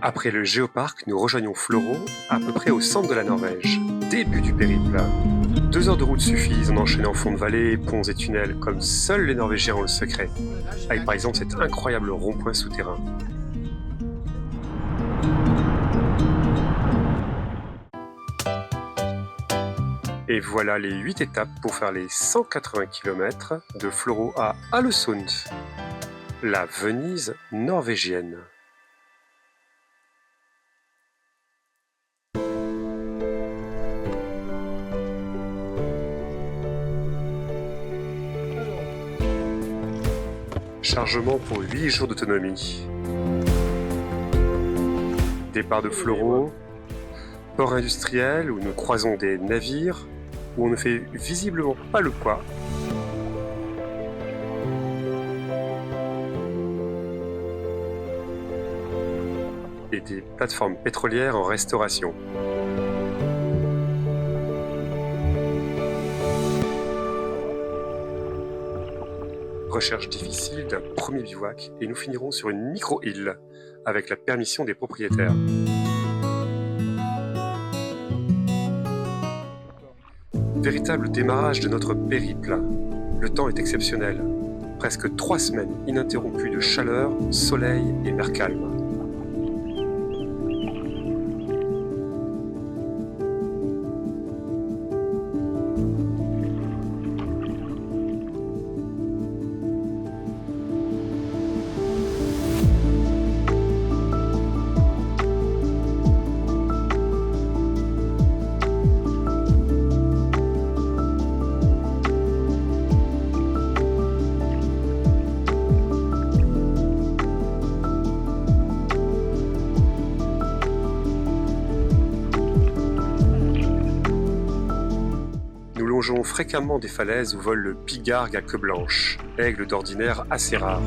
Après le géoparc, nous rejoignons Florø, à peu près au centre de la Norvège. Début du périple. 2 heures de route suffisent en enchaînant fond de vallée, ponts et tunnels, comme seuls les Norvégiens ont le secret. Avec par exemple cet incroyable rond-point souterrain. Et voilà les 8 étapes pour faire les 180 km de Florø à Ålesund, la Venise norvégienne. Chargement pour 8 jours d'autonomie. Départ de Florø, port industriel où nous croisons des navires, où on ne fait visiblement pas le poids. Et des plateformes pétrolières en restauration. Recherche difficile d'un premier bivouac et nous finirons sur une micro-île avec la permission des propriétaires. Véritable démarrage de notre périple. Le temps est exceptionnel. Presque 3 semaines ininterrompues de chaleur, soleil et mer calme. Nous longeons fréquemment des falaises où vole le pigargue à queue blanche, aigle d'ordinaire assez rare.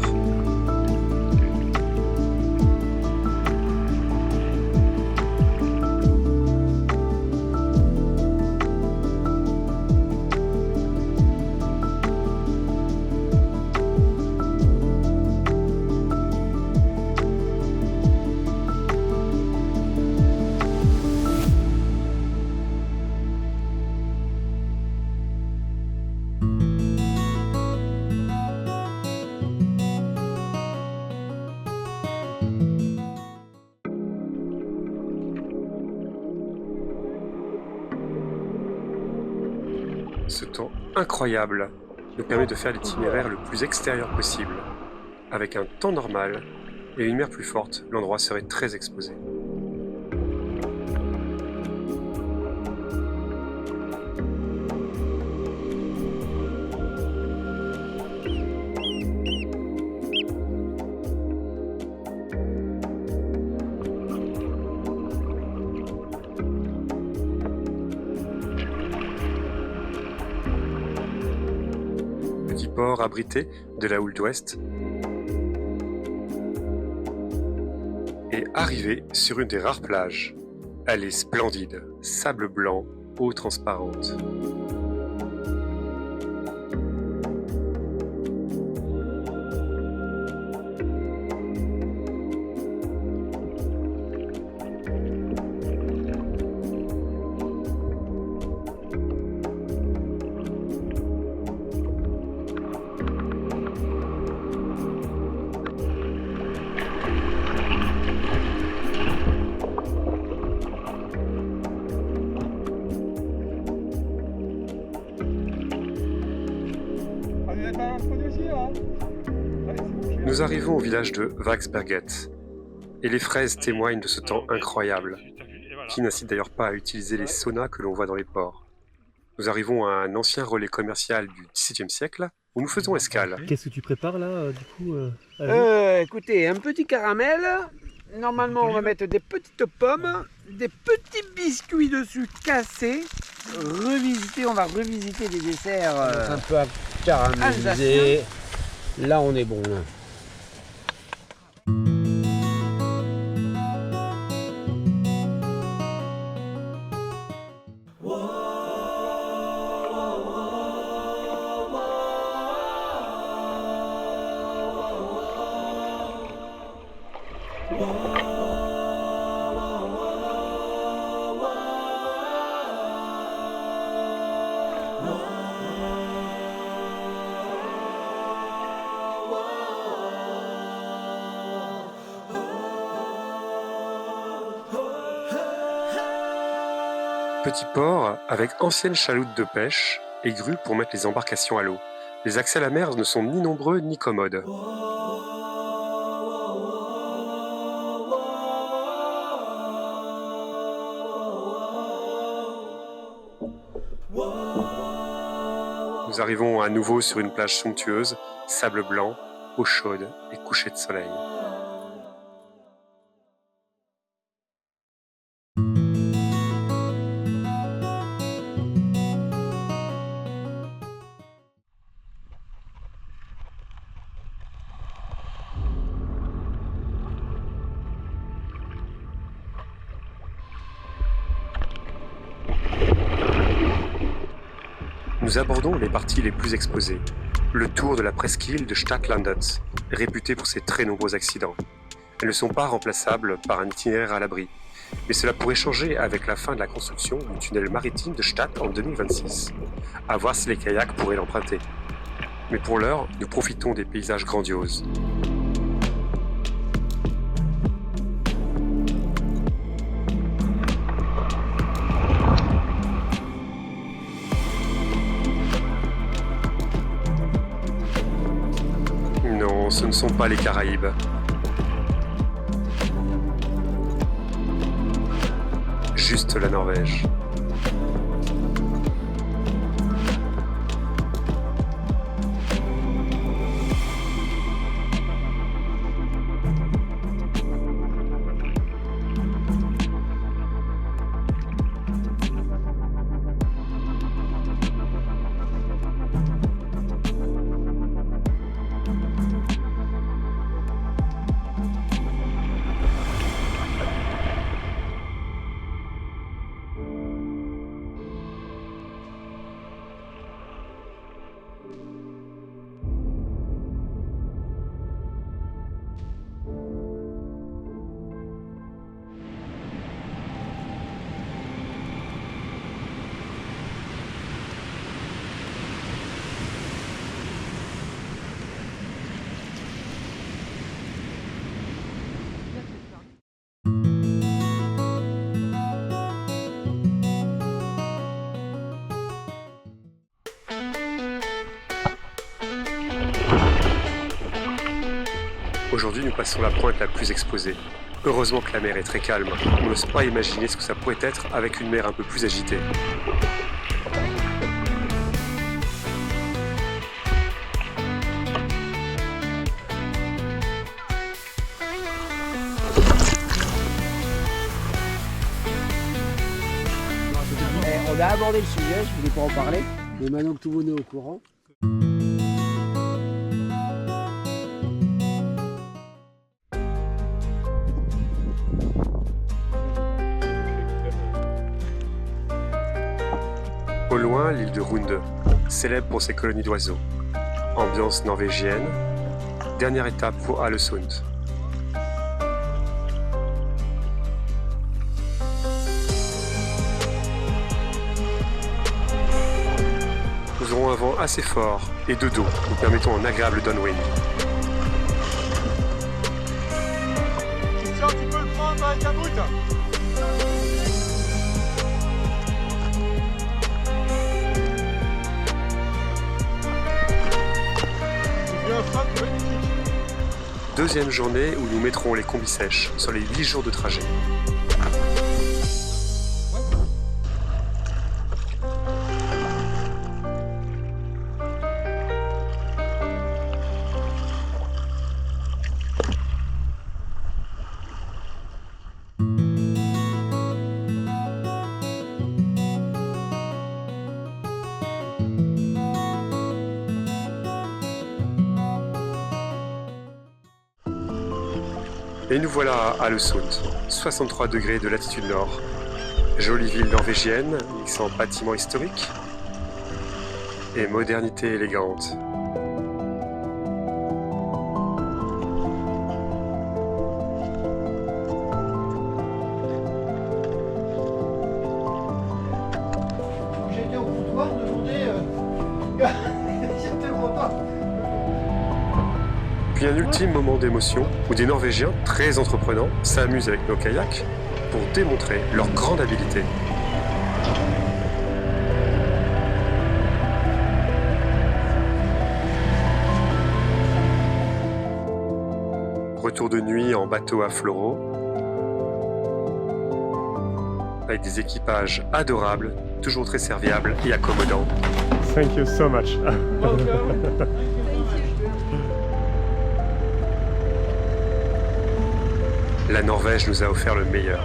Ce temps incroyable nous permet de faire l'itinéraire le plus extérieur possible. Avec un temps normal et une mer plus forte, l'endroit serait très exposé. Petit port abrité de la houle d'ouest et arrivé sur une des rares plages. Elle est splendide, sable blanc, eau transparente. Nous arrivons au village de Vagsberget, et les fraises témoignent de ce temps incroyable, qui n'incite d'ailleurs pas à utiliser les saunas que l'on voit dans les ports. Nous arrivons à un ancien relais commercial du XVIIe siècle, où nous faisons escale. Qu'est-ce que tu prépares là, du coup Écoutez, un petit caramel. Normalement, on va mettre des petites pommes, des petits biscuits dessus cassés. On va revisiter des desserts un peu caramélisé. Là, on est bon. Là. Petit port avec ancienne chaloute de pêche et grue pour mettre les embarcations à l'eau. Les accès à la mer ne sont ni nombreux ni commodes. Nous arrivons à nouveau sur une plage somptueuse, sable blanc, eau chaude et coucher de soleil. Nous abordons les parties les plus exposées. Le tour de la presqu'île de Stadtlandet, réputée pour ses très nombreux accidents. Elles ne sont pas remplaçables par un itinéraire à l'abri, mais cela pourrait changer avec la fin de la construction du tunnel maritime de Stad en 2026. À voir si les kayaks pourraient l'emprunter. Mais pour l'heure, nous profitons des paysages grandioses. Non, ce ne sont pas les Caraïbes. Juste la Norvège. Aujourd'hui, nous passons la pointe la plus exposée. Heureusement que la mer est très calme. On n'ose pas imaginer ce que ça pourrait être avec une mer un peu plus agitée. On a abordé le sujet, je voulais pas en parler, mais maintenant que tout le monde est au courant. Au loin, l'île de Runde, célèbre pour ses colonies d'oiseaux. Ambiance norvégienne, dernière étape pour Ålesund. Nous aurons un vent assez fort et de dos, nous permettant un agréable downwind. Christian, tu peux le prendre avec ta brute. Deuxième journée où nous mettrons les combis sèches sur les 8 jours de trajet. Et nous voilà à Ålesund, 63 degrés de latitude nord. Jolie ville norvégienne, mixant bâtiments historiques et modernité élégante. J'étais au comptoir, demander. J'étais content. Puis un ultime moment d'émotion où des Norvégiens très entreprenants s'amusent avec nos kayaks pour démontrer leur grande habileté. Retour de nuit en bateau à floraux, avec des équipages adorables, toujours très serviables et accommodants. Thank you so much. La Norvège nous a offert le meilleur.